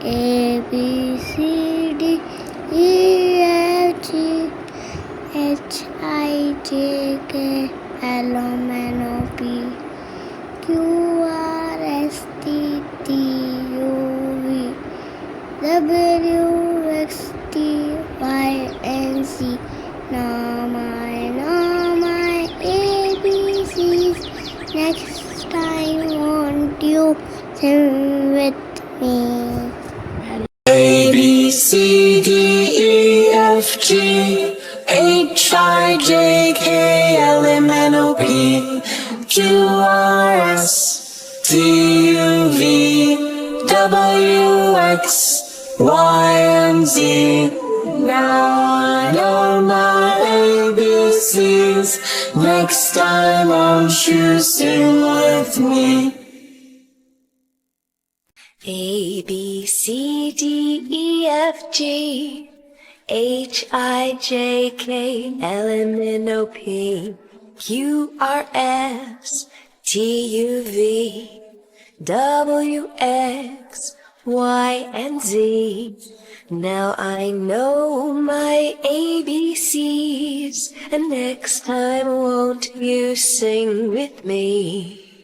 A B C D E F G H I J K L M N O P Q R S T T U V W X T Y and Z. Now my ABCs. Next time, won't you sing with me? A B C D E F G H I J K L M N O P Q R S T U V W X Y and Z. Now I know my ABCs. Next time, won't you sing with me? A, B, C, D, E, F, G, H, I, J, K, L, M, N, O, P, Q, R, S, T, U, V, W, X, Y, and Z. Now I know my ABCs, and next time won't you sing with me?